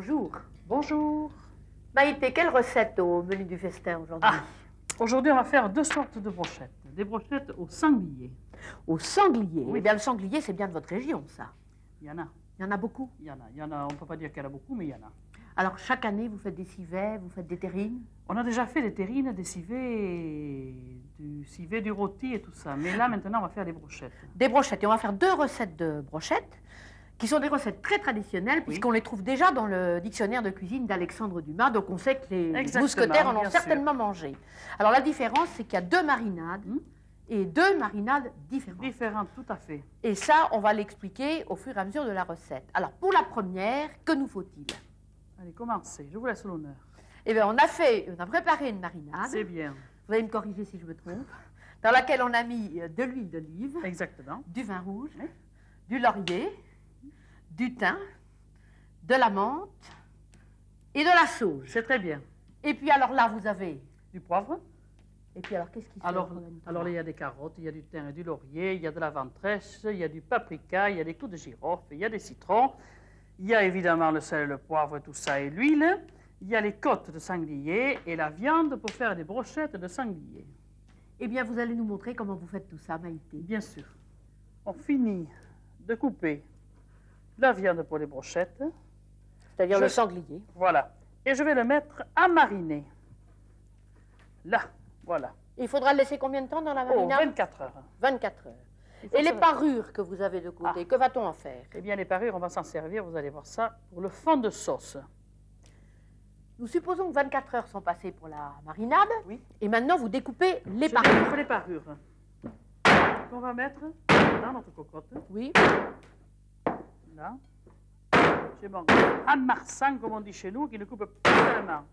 Bonjour. Bonjour. Maïté, quelle recette au menu du festin aujourd'hui? Aujourd'hui, on va faire deux sortes de brochettes. Des brochettes au sanglier. Au sanglier? Oui. Eh bien, le sanglier, c'est bien de votre région, ça. Il y en a. Il y en a beaucoup? Il y en a. On ne peut pas dire qu'il y en a beaucoup, mais il y en a. Alors, chaque année, vous faites des civets, vous faites des terrines? On a déjà fait des terrines, des civets, du rôti et tout ça. Mais là, maintenant, on va faire des brochettes. Des brochettes. Et on va faire deux recettes de brochettes, qui sont des recettes très traditionnelles, puisqu'on les trouve déjà dans le dictionnaire de cuisine d'Alexandre Dumas, donc on sait que les mousquetaires en ont certainement mangé. Alors, la différence, c'est qu'il y a deux marinades, et deux marinades différentes. Différentes, tout à fait. Et ça, on va l'expliquer au fur et à mesure de la recette. Alors, pour la première, que nous faut-il? Allez, commencez. Je vous laisse l'honneur. Eh bien, on a préparé une marinade. C'est bien. Vous allez me corriger si je me trompe. Dans laquelle on a mis de l'huile d'olive. Exactement. Du vin rouge. Oui. Du laurier. Du thym. De la menthe. Et de la sauge. C'est très bien. Et puis, alors là, vous avez... Du poivre. Et puis, alors, qu'est-ce qu'il faut? Alors, il y a des carottes, il y a du thym et du laurier, il y a de la ventrèche, il y a du paprika, il y a des clous de girofle, il y a des citrons. Il y a évidemment le sel, le poivre, tout ça et l'huile. Il y a les côtes de sanglier et la viande pour faire des brochettes de sanglier. Eh bien, vous allez nous montrer comment vous faites tout ça, Maïté. Bien sûr. On finit de couper la viande pour les brochettes. C'est-à-dire le sanglier. Voilà. Et je vais le mettre à mariner. Là, voilà. Il faudra le laisser combien de temps dans la Oh, marinade? 24 heures. 24 heures. Et les parures que vous avez de côté, que va-t-on en faire? Eh bien, les parures, on va s'en servir, vous allez voir ça, pour le fond de sauce. Nous supposons que 24 heures sont passées pour la marinade. Oui. Et maintenant, vous découpez les Je parures. découpe les parures. On va mettre dans notre cocotte. Oui. Là. J'ai mon hamarsan, comme on dit chez nous, qui ne coupe pas tellement.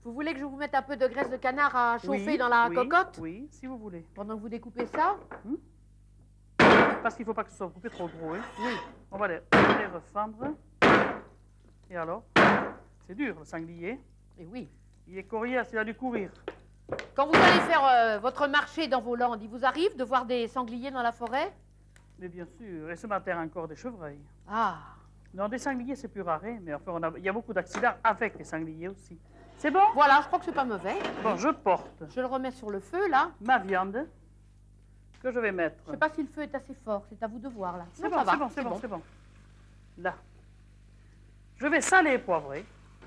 Vous voulez que je vous mette un peu de graisse de canard à chauffer Oui, dans la oui, cocotte? Oui, si vous voulez. Pendant que vous découpez ça? Parce qu'il ne faut pas que ce soit coupé trop gros. Hein. Oui. On va les refendre. Et alors? C'est dur, le sanglier. Et oui. Il est coriace, il a dû courir. Quand vous allez faire votre marché dans vos landes, il vous arrive de voir des sangliers dans la forêt? Mais bien sûr, et ce matin encore des chevreuils. Ah. Non, des sangliers, c'est plus rare, hein, mais enfin, il y a beaucoup d'accidents avec les sangliers aussi. C'est bon? Voilà, je crois que c'est pas mauvais. Bon, je porte Je le remets sur le feu, là. ma viande que je vais mettre. Je sais pas si le feu est assez fort, c'est à vous de voir, là. C'est Non, bon, ça va, c'est bon, c'est bon. Là. Je vais saler et poivrer.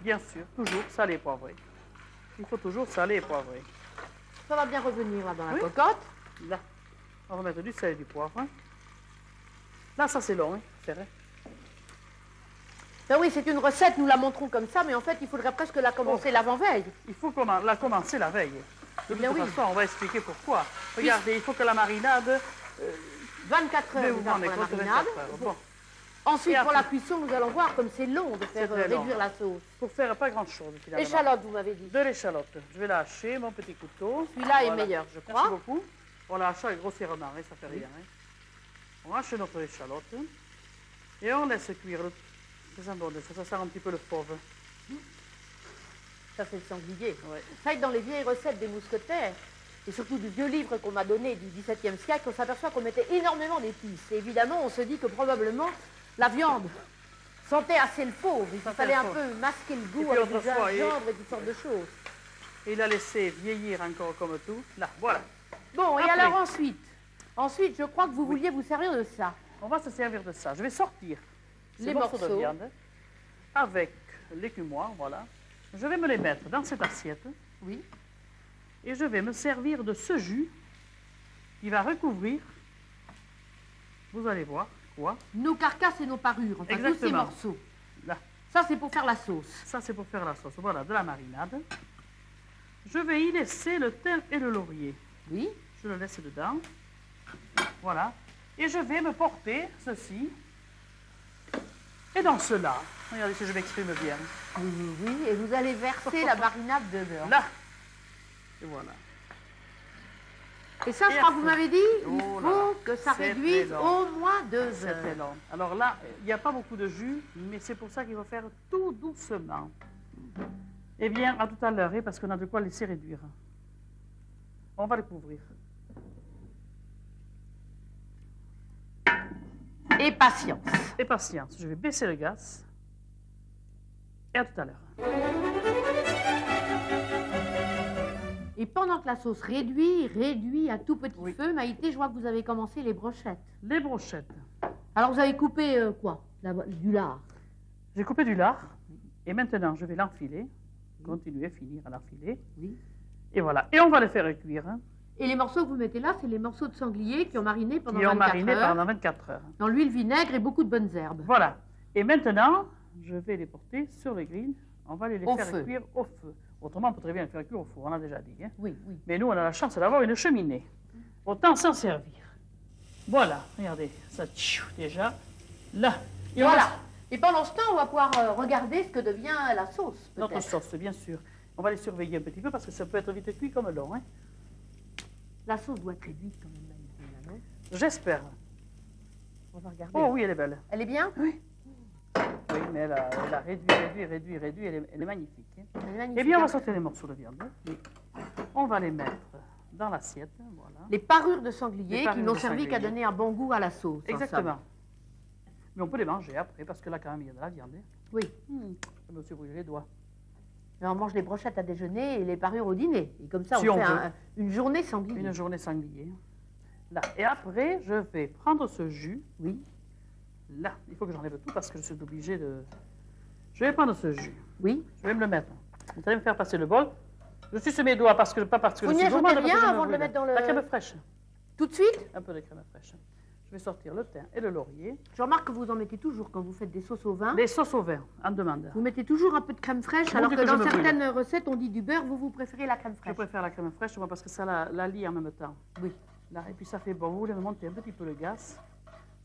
Bien sûr, toujours saler et poivrer. Il faut toujours saler et poivrer. Ça va bien revenir, là, dans la Oui. cocotte. Là. On va mettre du sel et du poivre. Là, ça c'est long, hein, c'est vrai. Ben oui, c'est une recette, nous la montrons comme ça, mais en fait, il faudrait presque la commencer l'avant-veille. Il faut la commencer la veille. De bien toute oui. façon, on va expliquer pourquoi. Regardez, il faut que la marinade... 24 heures vous déjà rendez pour la compte, marinade. 24 heures. Bon. Ensuite, Et pour la après- cuisson, nous allons voir comme c'est long de faire très long. réduire la sauce. Pour faire pas grand-chose, finalement. Échalote, vous m'avez dit. De l'échalote. Je vais la hacher, mon petit couteau. Celui-là est Voilà. meilleur, je Merci crois. beaucoup. On la hache grossièrement, hein, ça fait rien. Hein. On hache notre échalote et on laisse cuire. C'est ça, bon, ça sert un petit peu le fauve. Ça, c'est le sanglier. Ouais. Ça, dans les vieilles recettes des mousquetaires, et surtout du vieux livre qu'on m'a donné du XVIIe siècle, on s'aperçoit qu'on mettait énormément d'épices. Et évidemment, on se dit que probablement la viande sentait assez le fauve. Il fallait un peu masquer le goût puis avec du autrefois, gingembre et toutes sortes de choses. Et il a laissé vieillir encore comme tout. Là, voilà. Bon, et Après. alors ensuite, je crois que vous vouliez vous servir de ça. On va se servir de ça. Je vais sortir ces Les morceaux de morceaux. viande avec l'écumoire, voilà. Je vais me les mettre dans cette assiette. Oui. Et je vais me servir de ce jus qui va recouvrir, vous allez voir, quoi? Nos carcasses et nos parures, enfin tous ces Exactement. morceaux. Là. Ça, c'est pour faire la sauce. Ça, c'est pour faire la sauce. Voilà, de la marinade. Je vais y laisser le thym et le laurier. Oui. Je le laisse dedans. Voilà. Et je vais me porter ceci. Et dans cela, regardez si je m'exprime bien. Oui, oui, oui. Et vous allez verser la marinade dedans. Là. Et voilà. Et ça, je Et crois que vous après. m'avez dit, il Oh là faut là. que ça C'est réduise très long. au moins 2 C'est très heures. long. Alors là, il n'y a pas beaucoup de jus, mais c'est pour ça qu'il faut faire tout doucement. Eh bien, à tout à l'heure, hein, parce qu'on a de quoi laisser réduire. On va le couvrir. Et patience. Et patience, je vais baisser le gaz. Et à tout à l'heure. Et pendant que la sauce réduit à tout petit feu, Maïté, je vois que vous avez commencé les brochettes. Les brochettes. Alors, vous avez coupé quoi? Du lard. J'ai coupé du lard. Et maintenant, je vais l'enfiler. Continuer, finir à l'enfiler. Oui. Et voilà. Et on va les faire cuire. Hein. Et les morceaux que vous mettez là, c'est les morceaux de sanglier qui ont mariné pendant 24 heures. Qui ont mariné pendant 24 heures. Dans l'huile vinaigre et beaucoup de bonnes herbes. Voilà. Et maintenant, je vais les porter sur les grilles. On va les faire cuire au feu. Autrement, on peut très bien les faire cuire au four, on a déjà dit. Hein. Oui, oui. Mais nous, on a la chance d'avoir une cheminée. Autant s'en servir. Voilà, regardez, ça déjà. Là. Et voilà. Et pendant ce temps, on va pouvoir regarder ce que devient la sauce. Notre sauce, bien sûr. On va les surveiller un petit peu parce que ça peut être vite cuit comme long. Hein. La sauce doit être réduite quand même, non? J'espère. On va regarder. Oh oui, elle est belle. Elle est bien? Oui. Oui, mais elle a réduit, elle est magnifique. Hein. Elle est magnifique. Eh bien, on va sortir les morceaux de viande. Oui. On va les mettre dans l'assiette. Voilà. Les parures de sanglier qui n'ont servi qu'à donner un bon goût à la sauce. Exactement. Mais on peut les manger après, parce que là, quand même, il y a de la viande. Hein. Oui. Je me suis brûlé les doigts. Et on mange les brochettes à déjeuner et les parures au dîner. Et comme ça, si on fait une journée sanglier. Une journée sanglier. Là. Et après, je vais prendre ce jus. Oui. Là, il faut que j'enlève tout parce que je suis obligée de... Je vais prendre ce jus. Oui. Je vais me le mettre. Vous allez me faire passer le bol. Je suis sur mes doigts pas parce que vous je suis gourmande. Vous n'y ajoutez rien avant de le mettre dans le... La crème fraîche. Tout de suite? Un peu de crème fraîche. Je vais sortir le thym et le laurier. Je remarque que vous en mettez toujours quand vous faites des sauces au vin. Des sauces au vin, en demande. Vous mettez toujours un peu de crème fraîche, alors que dans certaines recettes, on dit du beurre, vous préférez la crème fraîche. Je préfère la crème fraîche, moi, parce que ça la lie en même temps. Oui. Là, et puis ça fait bon. Vous voulez monter un petit peu le gaz.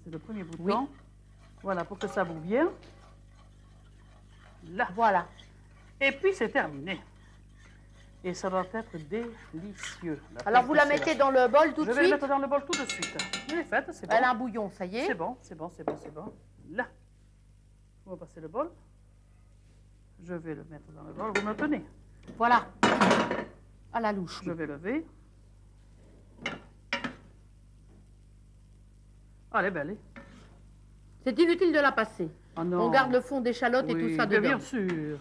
C'est le premier bouton. Oui. Voilà, pour que ça boue bien. Là. Voilà. Et puis c'est terminé. Et ça doit être délicieux. Alors vous la mettez dans le bol tout de suite? Je vais la mettre dans le bol tout de suite. Je l'ai faite, c'est bon. Elle a un bouillon, ça y est. C'est bon, c'est bon, c'est bon, c'est bon. Là. On va passer le bol. Je vais le mettre dans le bol. Vous me tenez. Voilà. À la louche. Je vais lever. Ah, elle est belle. C'est inutile de la passer. Oh non. On garde le fond d'échalotes et tout ça dedans. Bien sûr.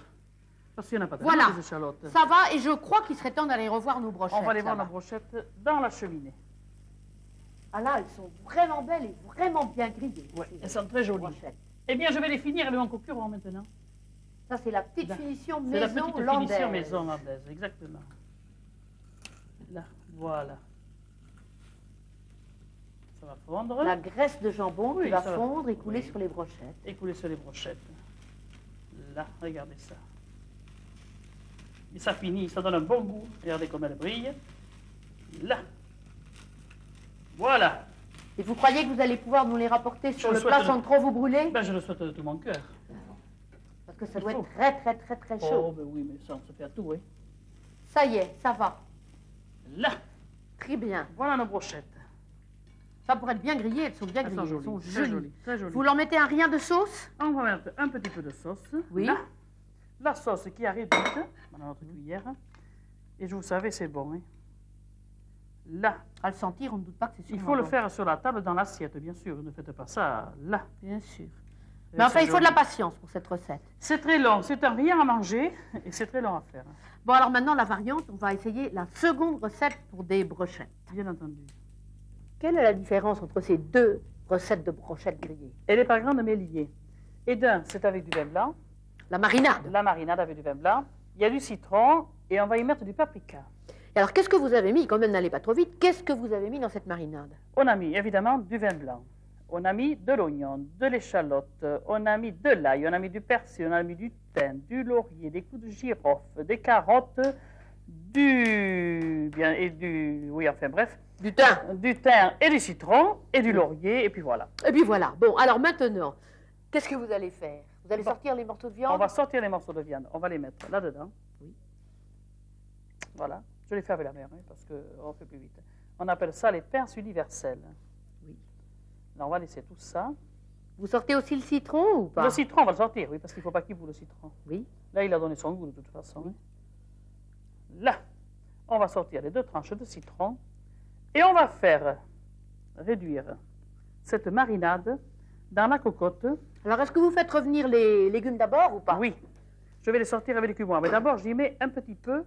Parce qu'il n'y en a pas voilà. Des échalotes. Ça va, et je crois qu'il serait temps d'aller revoir nos brochettes. On va aller voir nos brochettes dans la cheminée. Ah là, elles sont vraiment belles et vraiment bien grillées. Oui, elles sont très jolies. Eh bien, je vais les finir avec mon concurrent maintenant. Ça, c'est la petite finition maison landaise. C'est la petite finition maison landaise, exactement. Là, voilà. Ça va fondre. La graisse de jambon qui va fondre et couler sur les brochettes. Et couler sur les brochettes. Là, regardez ça. Et ça finit, ça donne un bon goût. Regardez comme elle brille. Là. Voilà. Et vous croyez que vous allez pouvoir nous les rapporter sur le plat sans trop vous brûler? Ben, je le souhaite de tout mon cœur. Parce que ça doit être très chaud. Oh, ben oui, mais ça, on se fait à tout, oui. Ça y est, ça va. Là. Très bien. Voilà nos brochettes. Ça, pour être bien grillées, elles sont bien grillées. Elles sont jolies. Très jolies. Vous leur mettez un rien de sauce? On va mettre un petit peu de sauce. Oui. Là. La sauce qui arrive vite dans notre cuillère. Et vous savez, c'est bon. Hein. Là. À le sentir, on ne doute pas que c'est Il faut le faire sur la table, dans l'assiette, bien sûr. Ne faites pas ça là. Bien sûr. Mais enfin, il faut de la patience pour cette recette. C'est très long. C'est un rien à manger et c'est très long à faire. Bon, alors maintenant, la variante, on va essayer la seconde recette pour des brochettes. Bien entendu. Quelle est la différence entre ces deux recettes de brochettes grillées? Elle n'est pas grande, mais liée. Et d'un, c'est avec du vin blanc. La marinade. La marinade avec du vin blanc. Il y a du citron et on va y mettre du paprika. Et alors, qu'est-ce que vous avez mis? Quand même, n'allez pas trop vite. Qu'est-ce que vous avez mis dans cette marinade? On a mis évidemment du vin blanc. On a mis de l'oignon, de l'échalote, on a mis de l'ail, on a mis du persil, on a mis du thym, du laurier, des clous de girofle, des carottes, du thym et du citron et du laurier, et puis voilà. Et puis voilà. Bon, alors maintenant, qu'est-ce que vous allez faire? Vous allez sortir les morceaux de viande? On va sortir les morceaux de viande. On va les mettre là-dedans. Oui. Voilà. Je les fais avec la main, hein, parce qu'on fait plus vite. On appelle ça les pinces universelles. Oui. Alors, on va laisser tout ça. Vous sortez aussi le citron ou pas? Le citron, on va le sortir, oui, parce qu'il ne faut pas qu'il boue le citron. Oui. Là, il a donné son goût de toute façon. Oui. Là, on va sortir les 2 tranches de citron et on va faire réduire cette marinade dans la cocotte. Alors, est-ce que vous faites revenir les légumes d'abord ou pas? Oui. Je vais les sortir avec l'écumoire. Mais d'abord, j'y mets un petit peu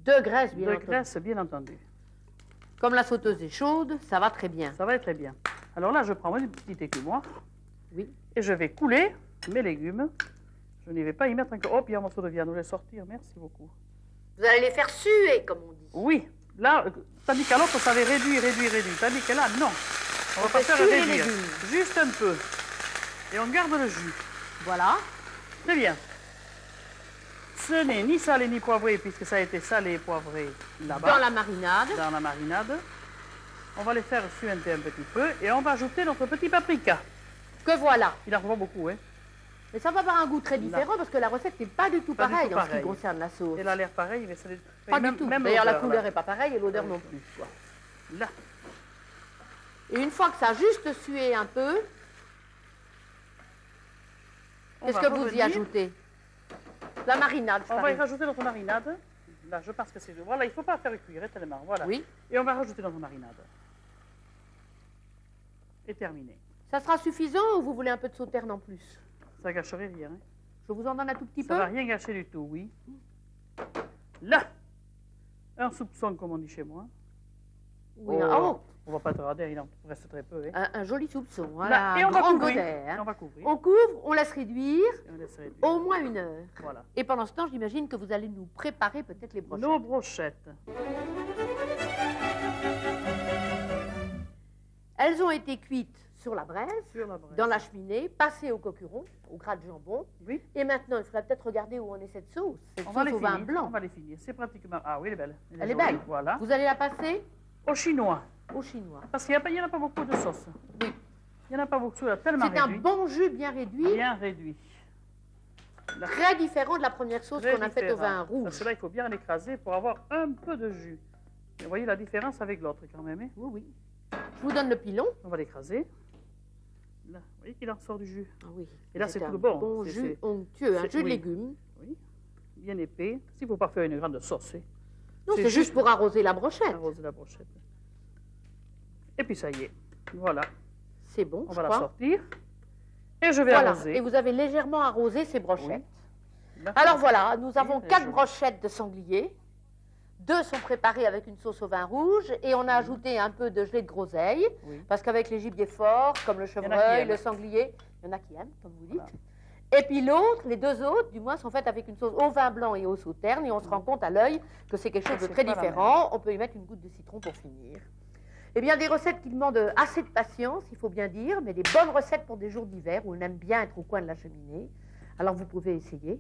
de graisse, bien de entendu. graisse, bien entendu. Comme la sauteuse est chaude, ça va très bien. Ça va être très bien. Alors là, je prends une petite écumoire. Oui. Et je vais couler mes légumes. Je n'y vais pas y mettre encore. Hop, il y a un morceau de viande. Je vais sortir. Merci beaucoup. Vous allez les faire suer, comme on dit. Oui. Là, tandis qu'à l'autre, ça avait réduit. Tandis que là, non. On va pas faire réduire. Juste un peu. Et on garde le jus. Voilà. Très bien. Ce n'est ni salé ni poivré, puisque ça a été salé et poivré là-bas. Dans la marinade. Dans la marinade. On va les faire suinter un petit peu et on va ajouter notre petit paprika. Que voilà. Il en faut beaucoup, hein. Mais ça va avoir un goût très différent parce que la recette n'est pas du tout pareille en ce qui concerne la sauce. Elle a l'air pareil, mais ça pas du tout. D'ailleurs, la couleur n'est pas pareille et l'odeur non plus. Quoi. Là. Et une fois que ça a juste sué un peu, qu'est-ce que vous y ajoutez? La marinade. On va y rajouter notre marinade. Là, je pense que c'est... Voilà, il ne faut pas faire cuire tellement. Voilà. Oui. Et on va rajouter notre marinade. Et terminé. Ça sera suffisant ou vous voulez un peu de sauterne en plus? Ça gâcherait rien. Hein. Je vous en donne un tout petit peu? Ça ne va rien gâcher du tout, oui. Là, un soupçon, comme on dit chez moi. Oui, oh. On ne va pas tarder, il en reste très peu. Hein. Un joli soupçon. Voilà, et on va couvrir. On va couvrir. On couvre, on laisse réduire, au moins 1 heure. Voilà. Et pendant ce temps, j'imagine que vous allez nous préparer peut-être les brochettes. Nos brochettes. Elles ont été cuites sur la braise, dans la cheminée, passées au coqueron, au gras de jambon. Oui. Et maintenant, il faudrait peut-être regarder où en est cette sauce. Cette sauce au vin blanc. On va les finir. C'est pratiquement... Ah oui, elle est belle. Elle est belle. Voilà. Vous allez la passer au chinois. Au chinois. Parce qu'il n'y en a pas beaucoup de sauce. Oui. Il n'y en a pas beaucoup, tellement réduit. C'est un bon jus bien réduit. Bien réduit. Là. Très différent de la première sauce qu'on a faite au vin rouge. Parce que là, il faut bien l'écraser pour avoir un peu de jus. Et vous voyez la différence avec l'autre quand même. Hein? Oui, oui. Je vous donne le pilon. On va l'écraser. Là, vous voyez qu'il en sort du jus. Ah oui. Et là, c'est tout bon. Bon jus onctueux, un jus de légumes. Oui. Bien épais. S'il ne faut pas faire une grande sauce. Hein. Non, c'est juste pour arroser la brochette. Arroser la brochette. Et puis ça y est. Voilà. C'est bon. On va la sortir. Et je vais arroser. Et vous avez légèrement arrosé ces brochettes. Oui. Alors voilà, nous avons 4 brochettes de sanglier. 2 sont préparées avec une sauce au vin rouge et on a ajouté un peu de gelée de groseille, parce qu'avec les gibiers forts, comme le chevreuil, le sanglier, il y en a qui aiment, comme vous dites. Voilà. Et puis l'autre, les 2 autres, du moins, sont faites avec une sauce au vin blanc et au sauterne, et on se rend compte à l'œil que c'est quelque chose de très différent. On peut y mettre une goutte de citron pour finir. Eh bien, des recettes qui demandent assez de patience, il faut bien dire, mais des bonnes recettes pour des jours d'hiver où on aime bien être au coin de la cheminée. Alors vous pouvez essayer.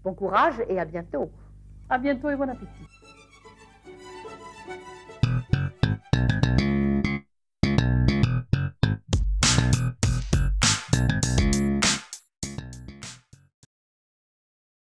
Bon courage et à bientôt. À bientôt et bon appétit.